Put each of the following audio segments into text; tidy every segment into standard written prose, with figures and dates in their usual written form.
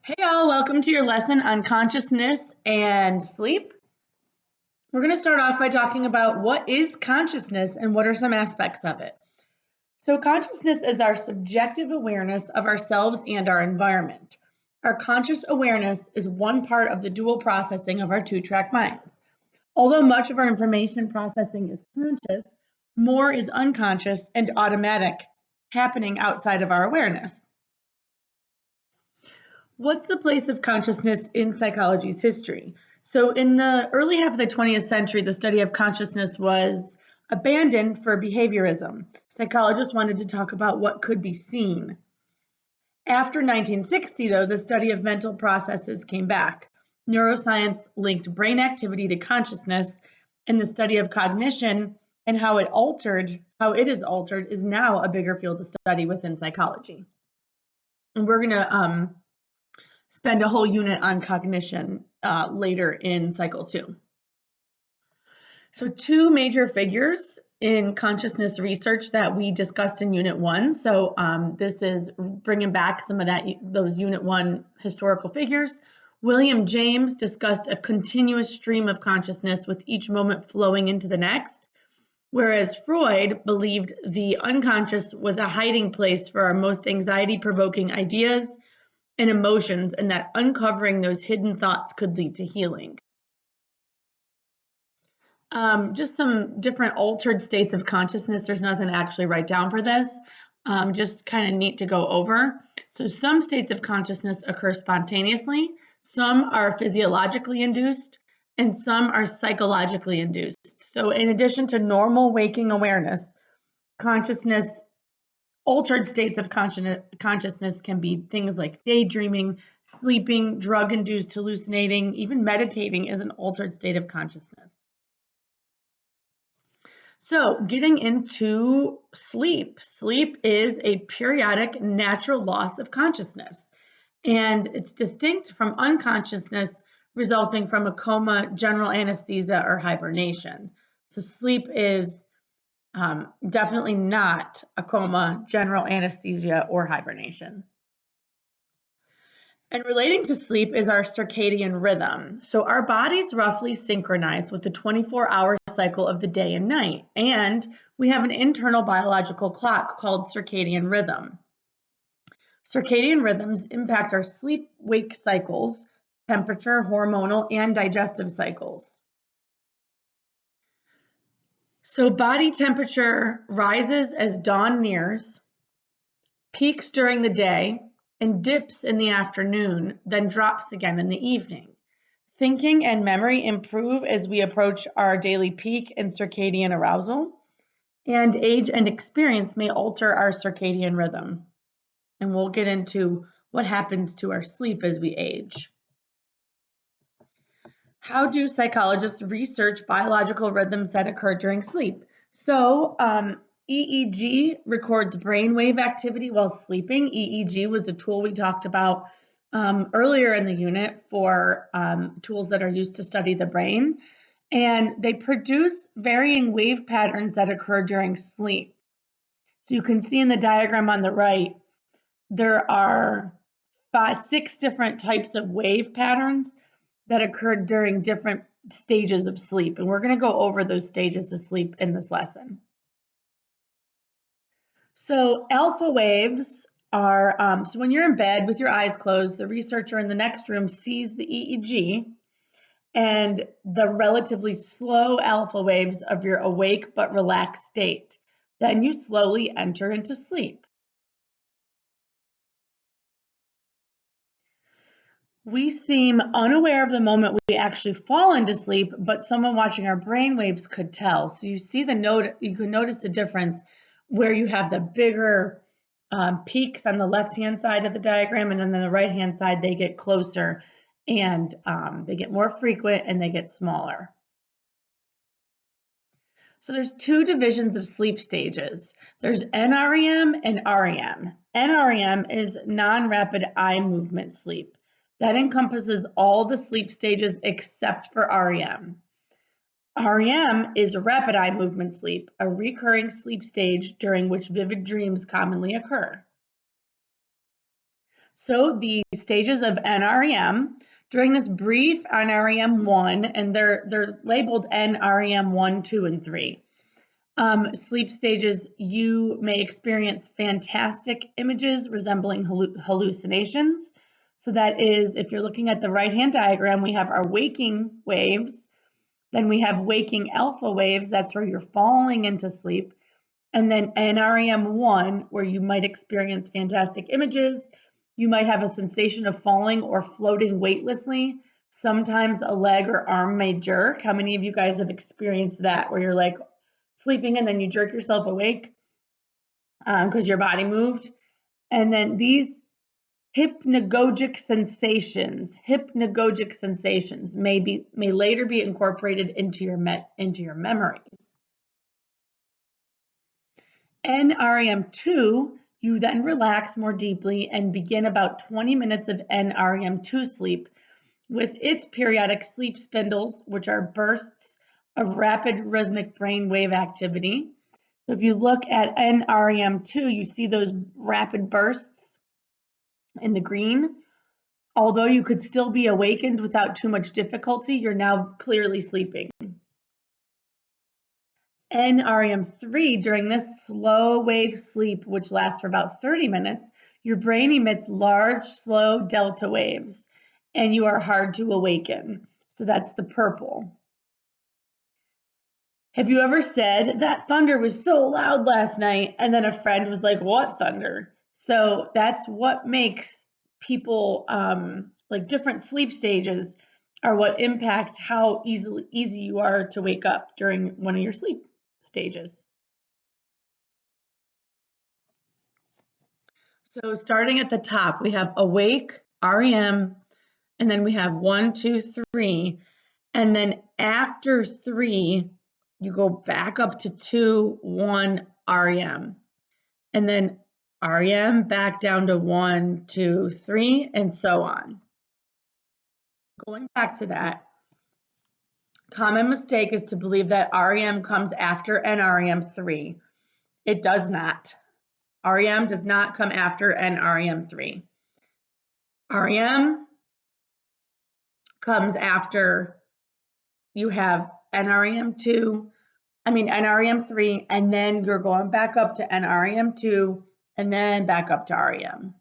Hey all, welcome to your lesson on consciousness and sleep. We're going to start off by talking about what is consciousness and what are some aspects of it. So consciousness is our subjective awareness of ourselves and our environment. Our conscious awareness is one part of the dual processing of our two-track minds. Although much of our information processing is conscious, more is unconscious and automatic, happening outside of our awareness. What's the place of consciousness in psychology's history? So, in the early half of the 20th century, the study of consciousness was abandoned for behaviorism. Psychologists wanted to talk about what could be seen. After 1960, though, the study of mental processes came back. Neuroscience linked brain activity to consciousness, and the study of cognition and how it is altered, is now a bigger field of study within psychology. And we're going to spend a whole unit on cognition later in cycle 2. So 2 major figures in consciousness research that we discussed in unit 1. So this is bringing back some of those unit 1 historical figures. William James discussed a continuous stream of consciousness with each moment flowing into the next, whereas Freud believed the unconscious was a hiding place for our most anxiety-provoking ideas and emotions, and that uncovering those hidden thoughts could lead to healing. Just some different altered states of consciousness. There's nothing to actually write down for this. Just kind of neat to go over. So some states of consciousness occur spontaneously, some are physiologically induced, and some are psychologically induced. So in addition to normal waking awareness, altered states of consciousness can be things like daydreaming, sleeping, drug-induced hallucinating, even meditating is an altered state of consciousness. So getting into sleep. Sleep is a periodic natural loss of consciousness, and it's distinct from unconsciousness resulting from a coma, general anesthesia, or hibernation. So sleep is definitely not a coma, general anesthesia, or hibernation. And relating to sleep is our circadian rhythm. So our bodies roughly synchronize with the 24-hour cycle of the day and night, and we have an internal biological clock called circadian rhythm. Circadian rhythms impact our sleep-wake cycles, temperature, hormonal, and digestive cycles. So body temperature rises as dawn nears, peaks during the day, and dips in the afternoon, then drops again in the evening. Thinking and memory improve as we approach our daily peak in circadian arousal, and age and experience may alter our circadian rhythm. And we'll get into what happens to our sleep as we age. How do psychologists research biological rhythms that occur during sleep? So EEG records brainwave activity while sleeping. EEG was a tool we talked about earlier in the unit for tools that are used to study the brain. And they produce varying wave patterns that occur during sleep. So you can see in the diagram on the right, there are 6 different types of wave patterns that occurred during different stages of sleep. And we're going to go over those stages of sleep in this lesson. So alpha waves are, so when you're in bed with your eyes closed, the researcher in the next room sees the EEG and the relatively slow alpha waves of your awake but relaxed state. Then you slowly enter into sleep. We seem unaware of the moment we actually fall into sleep, but someone watching our brain waves could tell. So you see you can notice the difference where you have the bigger peaks on the left-hand side of the diagram, and then on the right-hand side, they get closer and they get more frequent and they get smaller. So there's 2 divisions of sleep stages. There's NREM and REM. NREM is non-rapid eye movement sleep. That encompasses all the sleep stages except for REM. REM is rapid eye movement sleep, a recurring sleep stage during which vivid dreams commonly occur. So the stages of NREM, during this brief NREM 1, and they're labeled NREM 1, 2, and 3. Sleep stages, you may experience fantastic images resembling hallucinations. So that is, if you're looking at the right-hand diagram, we have our waking waves, then we have waking alpha waves, that's where you're falling into sleep, and then NREM 1, where you might experience fantastic images, you might have a sensation of falling or floating weightlessly. Sometimes a leg or arm may jerk. How many of you guys have experienced that, where you're like sleeping and then you jerk yourself awake because your body moved? And then these hypnagogic sensations may later be incorporated into your memories. NREM2, you then relax more deeply and begin about 20 minutes of NREM2 sleep with its periodic sleep spindles, which are bursts of rapid rhythmic brainwave activity. So if you look at NREM2, you see those rapid bursts in the green. Although you could still be awakened without too much difficulty, you're now clearly sleeping. NREM3, during this slow wave sleep, which lasts for about 30 minutes, your brain emits large, slow delta waves, and you are hard to awaken. So that's the purple. Have you ever said, that thunder was so loud last night, and then a friend was like, what thunder? So that's what makes people, like different sleep stages are what impact how easy you are to wake up during one of your sleep stages. So starting at the top, we have awake, REM, and then we have 1, 2, 3. And then after 3, you go back up to 2, 1, REM. And then REM back down to 1, 2, 3, and so on. Going back to that, common mistake is to believe that REM comes after NREM3. It does not. REM does not come after NREM3. REM comes after you have NREM3, and then you're going back up to NREM2, and then back up to REM.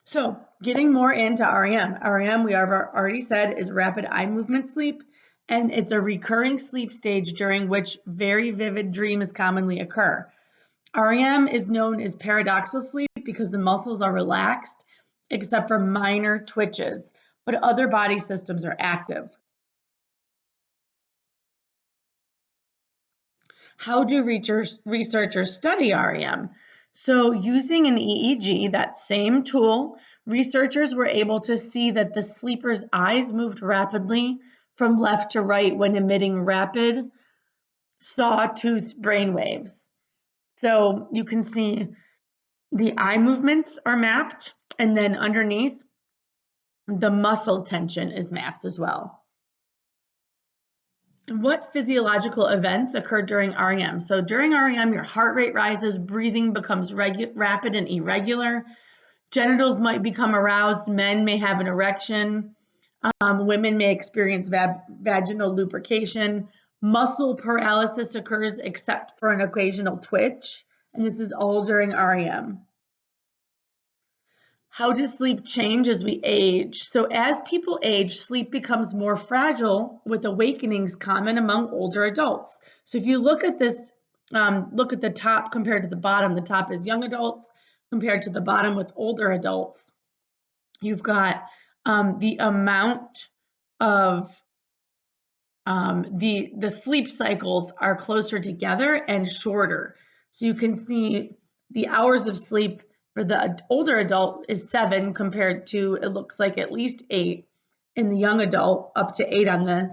So getting more into REM. REM, we have already said, is rapid eye movement sleep, and it's a recurring sleep stage during which very vivid dreams commonly occur. REM is known as paradoxical sleep because the muscles are relaxed except for minor twitches, but other body systems are active. How do researchers study REM? So using an EEG, that same tool, researchers were able to see that the sleeper's eyes moved rapidly from left to right when emitting rapid sawtooth brainwaves. So you can see the eye movements are mapped, and then underneath, the muscle tension is mapped as well. What physiological events occur during REM? So during REM, your heart rate rises, breathing becomes rapid and irregular, genitals might become aroused, men may have an erection, women may experience vaginal lubrication, muscle paralysis occurs except for an occasional twitch, and this is all during REM. How does sleep change as we age? So as people age, sleep becomes more fragile, with awakenings common among older adults. So if you look at this, look at the top compared to the bottom. The top is young adults compared to the bottom with older adults. You've got the amount of the sleep cycles are closer together and shorter. So you can see the hours of sleep for the older adult is 7 compared to, it looks like, at least 8 in the young adult, up to 8 on this.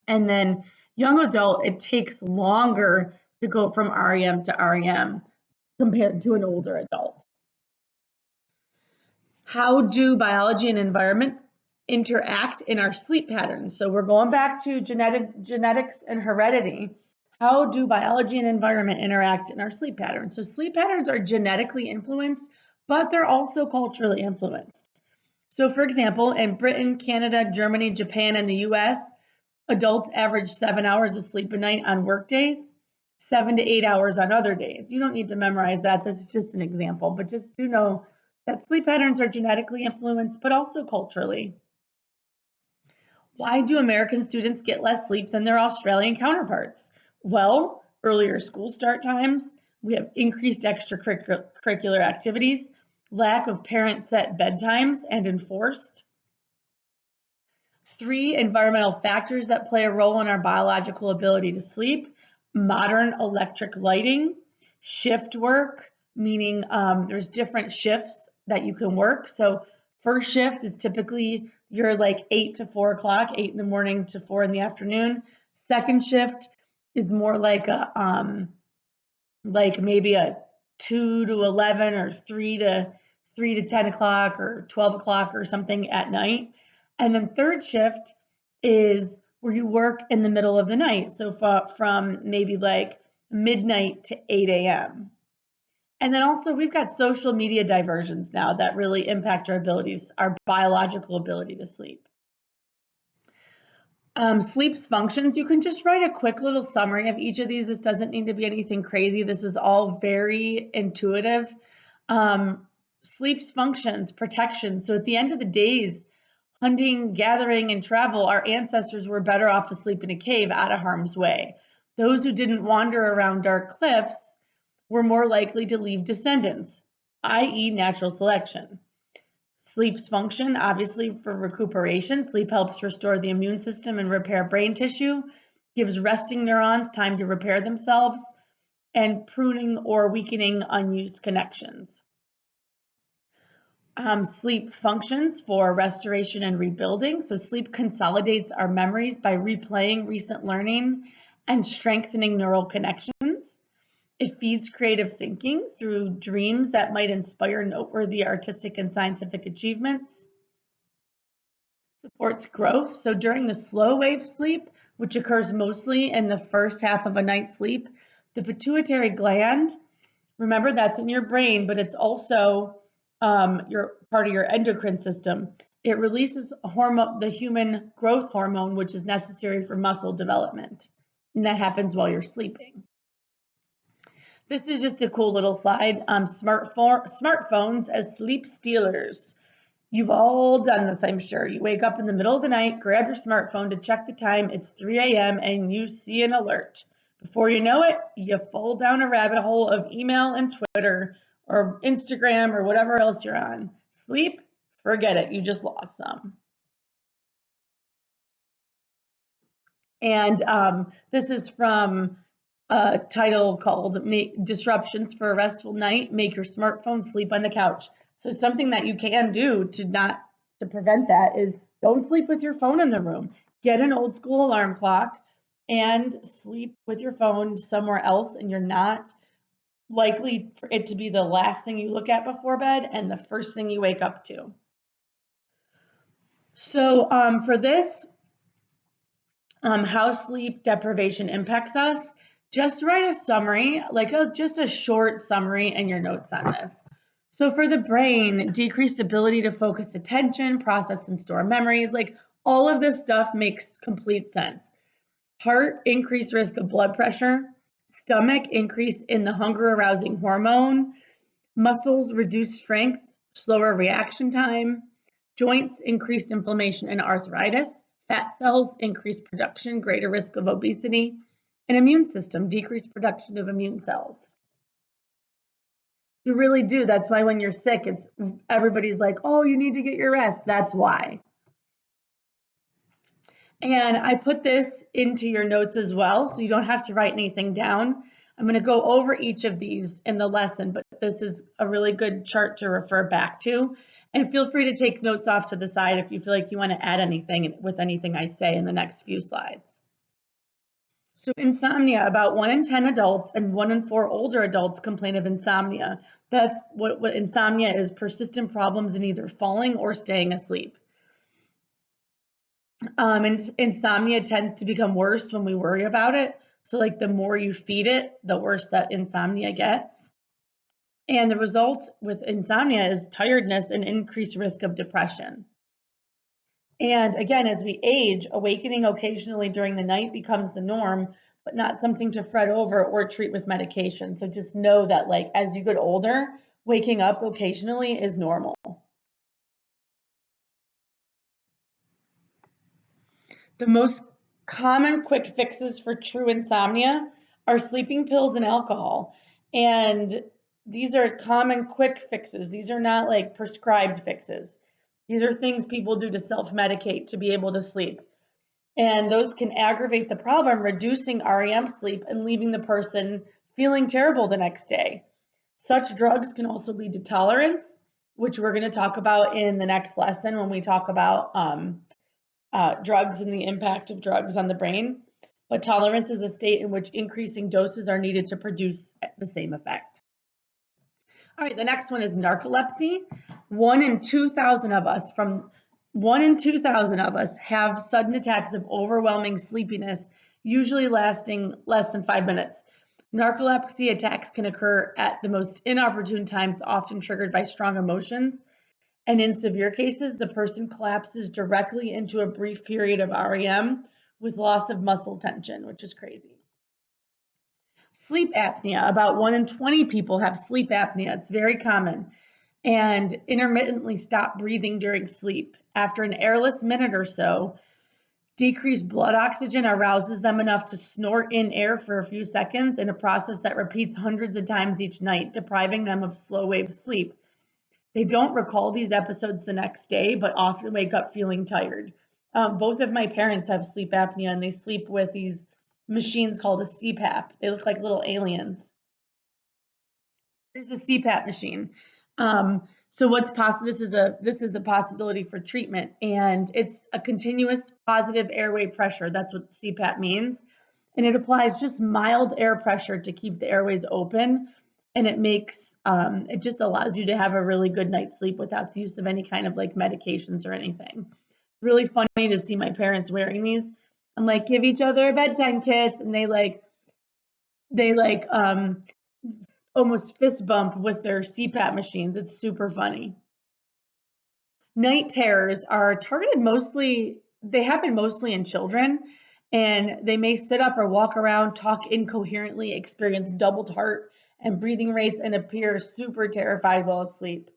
And then young adult, it takes longer to go from REM to REM compared to an older adult. How do biology and environment interact in our sleep patterns? So we're going back to genetics and heredity. How do biology and environment interact in our sleep patterns? So sleep patterns are genetically influenced but they're also culturally influenced. So, for example, in Britain, Canada, Germany, Japan, and the US, adults average 7 hours of sleep a night on work days, 7 to 8 hours on other days. You don't need to memorize that. This is just an example, but just do know that sleep patterns are genetically influenced, but also culturally. Why do American students get less sleep than their Australian counterparts? Well, earlier school start times, we have increased extracurricular activities, lack of parent set bedtimes and enforced. 3 environmental factors that play a role in our biological ability to sleep: modern electric lighting, shift work, meaning there's different shifts that you can work. So first shift is typically you're like 8 to 4 o'clock, 8 in the morning to 4 in the afternoon. Second shift is more like maybe a 2 to 11 or 3 to 10 o'clock or 12 o'clock or something at night. And then third shift is where you work in the middle of the night. So from maybe like midnight to 8 a.m. And then also we've got social media diversions now that really impact our abilities, our biological ability to sleep. Sleep's functions, you can just write a quick little summary of each of these. This doesn't need to be anything crazy. This is all very intuitive. Sleep's functions, protection. So at the end of the days, hunting, gathering, and travel, our ancestors were better off asleep in a cave out of harm's way. Those who didn't wander around dark cliffs were more likely to leave descendants, i.e. natural selection. Sleep's function, obviously, for recuperation. Sleep helps restore the immune system and repair brain tissue, gives resting neurons time to repair themselves, and pruning or weakening unused connections. Sleep functions for restoration and rebuilding. So sleep consolidates our memories by replaying recent learning and strengthening neural connections. It feeds creative thinking through dreams that might inspire noteworthy artistic and scientific achievements. Supports growth. So during the slow wave sleep, which occurs mostly in the first half of a night's sleep, the pituitary gland, remember that's in your brain, but it's also your part of your endocrine system. It releases a hormone, the human growth hormone, which is necessary for muscle development. And that happens while you're sleeping. This is just a cool little slide. Smartphones as sleep stealers. You've all done this, I'm sure. You wake up in the middle of the night, grab your smartphone to check the time. It's 3 a.m. and you see an alert. Before you know it, you fall down a rabbit hole of email and Twitter or Instagram or whatever else you're on. Sleep? Forget it. You just lost some. And this is from a title called Disruptions for a Restful Night. Make your smartphone sleep on the couch. So something that you can do to prevent that is don't sleep with your phone in the room. Get an old school alarm clock and sleep with your phone somewhere else, and you're not likely for it to be the last thing you look at before bed and the first thing you wake up to. So for this, how sleep deprivation impacts us, just write a summary, just a short summary in your notes on this. So for the brain, decreased ability to focus attention, process and store memories, like all of this stuff makes complete sense. Heart, increased risk of blood pressure. Stomach, increase in the hunger arousing hormone. Muscles, reduced strength, slower reaction time. Joints, increased inflammation and arthritis. Fat cells, increased production, greater risk of obesity. And immune system, decreased production of immune cells. You really do. That's why when you're sick, everybody's like, oh, you need to get your rest. That's why. And I put this into your notes as well, so you don't have to write anything down. I'm going to go over each of these in the lesson, but this is a really good chart to refer back to. And feel free to take notes off to the side if you feel like you want to add anything with anything I say in the next few slides. So insomnia, about 1 in 10 adults and 1 in 4 older adults complain of insomnia. That's what insomnia is: persistent problems in either falling or staying asleep. And insomnia tends to become worse when we worry about it. So like the more you feed it, the worse that insomnia gets. And the result with insomnia is tiredness and increased risk of depression. And again, as we age, awakening occasionally during the night becomes the norm, but not something to fret over or treat with medication. So just know that, like, as you get older, waking up occasionally is normal. The most common quick fixes for true insomnia are sleeping pills and alcohol. And these are common quick fixes. These are not like prescribed fixes. These are things people do to self-medicate to be able to sleep. And those can aggravate the problem, reducing REM sleep and leaving the person feeling terrible the next day. Such drugs can also lead to tolerance, which we're going to talk about in the next lesson when we talk about drugs and the impact of drugs on the brain. But tolerance is a state in which increasing doses are needed to produce the same effect. All right, the next one is narcolepsy. 1 in 2,000 of us have sudden attacks of overwhelming sleepiness, usually lasting less than 5 minutes. Narcolepsy attacks can occur at the most inopportune times, often triggered by strong emotions. And in severe cases, the person collapses directly into a brief period of REM with loss of muscle tension, which is crazy. Sleep apnea. About 1 in 20 people have sleep apnea. It's very common. And intermittently stop breathing during sleep. After an airless minute or so, decreased blood oxygen arouses them enough to snort in air for a few seconds in a process that repeats hundreds of times each night, depriving them of slow wave sleep. They don't recall these episodes the next day, but often wake up feeling tired. Both of my parents have sleep apnea, and they sleep with these machines called a CPAP. They look like little aliens. There's a CPAP machine. So what's possible? This is a possibility for treatment, and it's a continuous positive airway pressure. That's what CPAP means, and it applies just mild air pressure to keep the airways open, and it just allows you to have a really good night's sleep without the use of any kind of like medications or anything. It's really funny to see my parents wearing these. I'm like, give each other a bedtime kiss, and they almost fist bump with their CPAP machines. It's super funny. Night terrors are they happen mostly in children, and they may sit up or walk around, talk incoherently, experience doubled heart and breathing rates, and appear super terrified while asleep.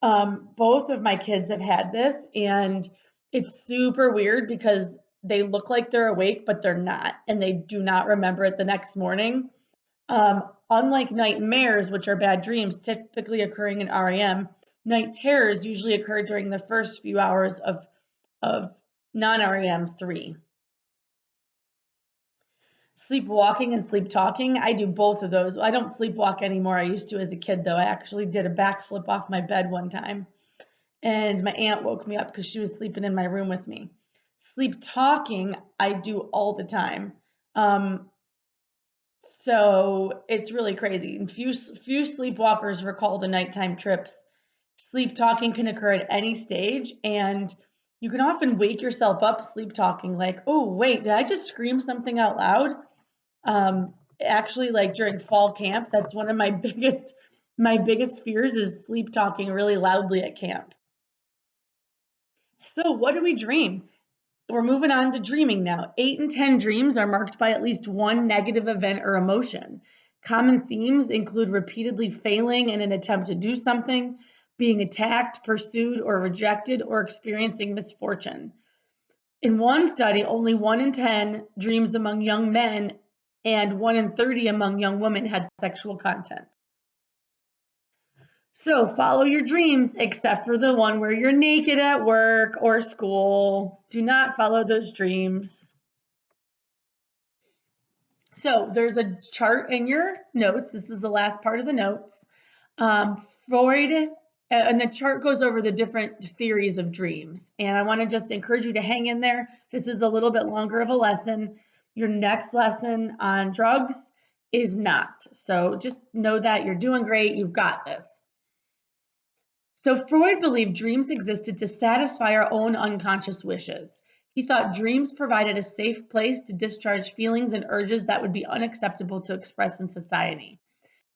Both of my kids have had this, and it's super weird because they look like they're awake, but they're not, and they do not remember it the next morning. Unlike nightmares, which are bad dreams typically occurring in REM, night terrors usually occur during the first few hours of non-REM 3. Sleepwalking and sleep talking, I do both of those. I don't sleepwalk anymore. I used to as a kid, though. I actually did a backflip off my bed one time, and my aunt woke me up because she was sleeping in my room with me. Sleep talking, I do all the time. So it's really crazy. And few sleepwalkers recall the nighttime trips. Sleep talking can occur at any stage, and you can often wake yourself up sleep talking, like, oh, wait, did I just scream something out loud? Actually, like during fall camp, that's one of my biggest fears is sleep talking really loudly at camp. So what do we dream? We're moving on to dreaming now. 8 in 10 dreams are marked by at least one negative event or emotion. Common themes include repeatedly failing in an attempt to do something, being attacked, pursued, or rejected, or experiencing misfortune. In one study, only 1 in 10 dreams among young men and 1 in 30 among young women had sexual content. So follow your dreams, except for the one where you're naked at work or school. Do not follow those dreams. So there's a chart in your notes. This is the last part of the notes. Freud, and the chart goes over the different theories of dreams. And I want to just encourage you to hang in there. This is a little bit longer of a lesson. Your next lesson on drugs is not. So just know that you're doing great. You've got this. So Freud believed dreams existed to satisfy our own unconscious wishes. He thought dreams provided a safe place to discharge feelings and urges that would be unacceptable to express in society.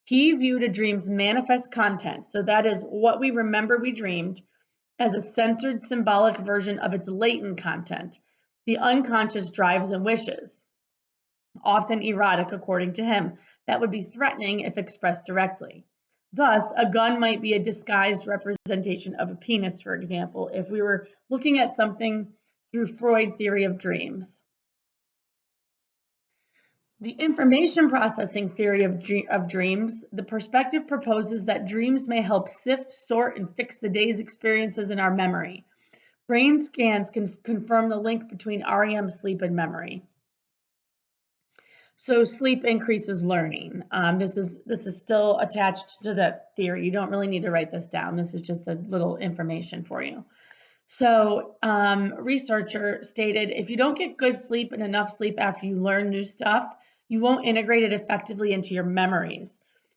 He viewed a dream's manifest content, so that is what we remember we dreamed, as a censored symbolic version of its latent content, the unconscious drives and wishes, often erotic according to him, that would be threatening if expressed directly. Thus, a gun might be a disguised representation of a penis, for example, if we were looking at something through Freud theory of dreams. The information processing theory of dreams, the perspective proposes that dreams may help sift, sort, and fix the day's experiences in our memory. Brain scans can confirm the link between REM sleep and memory. So sleep increases learning. This is still attached to that theory. You don't really need to write this down. This is just a little information for you. So researcher stated, if you don't get good sleep and enough sleep after you learn new stuff, you won't integrate it effectively into your memories.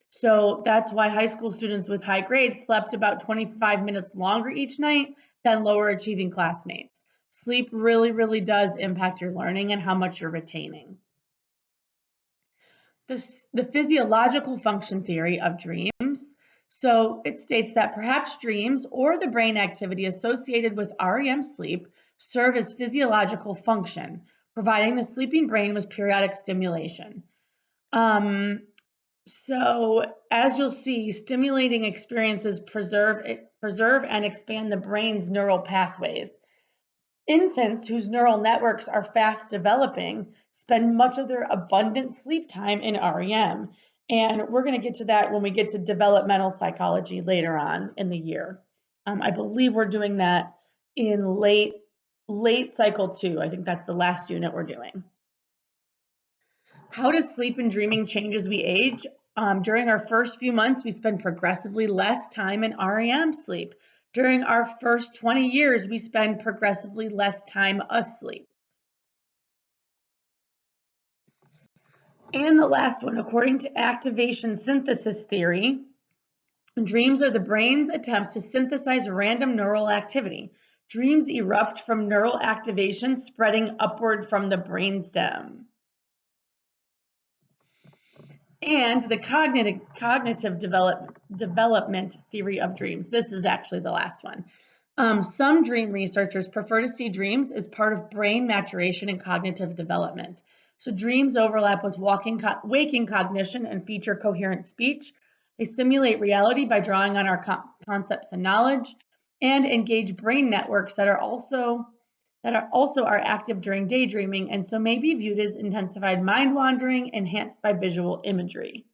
So that's why high school students with high grades slept about 25 minutes longer each night than lower achieving classmates. Sleep really, really does impact your learning and how much you're retaining. The physiological function theory of dreams. So it states that perhaps dreams or the brain activity associated with REM sleep serve as physiological function, providing the sleeping brain with periodic stimulation. So as you'll see, stimulating experiences preserve and expand the brain's neural pathways. Infants whose neural networks are fast developing spend much of their abundant sleep time in REM. And we're going to get to that when we get to developmental psychology later on in the year. I believe we're doing that in late cycle 2. I think that's the last unit we're doing. How does sleep and dreaming change as we age? During our first few months, we spend progressively less time in REM sleep. During our first 20 years, we spend progressively less time asleep. And the last one, according to activation synthesis theory, dreams are the brain's attempt to synthesize random neural activity. Dreams erupt from neural activation spreading upward from the brainstem. And the cognitive development theory of dreams. This is actually the last one. Some dream researchers prefer to see dreams as part of brain maturation and cognitive development. So dreams overlap with waking cognition and feature coherent speech. They simulate reality by drawing on our concepts and knowledge, and engage brain networks that are also active during daydreaming, and so may be viewed as intensified mind wandering enhanced by visual imagery.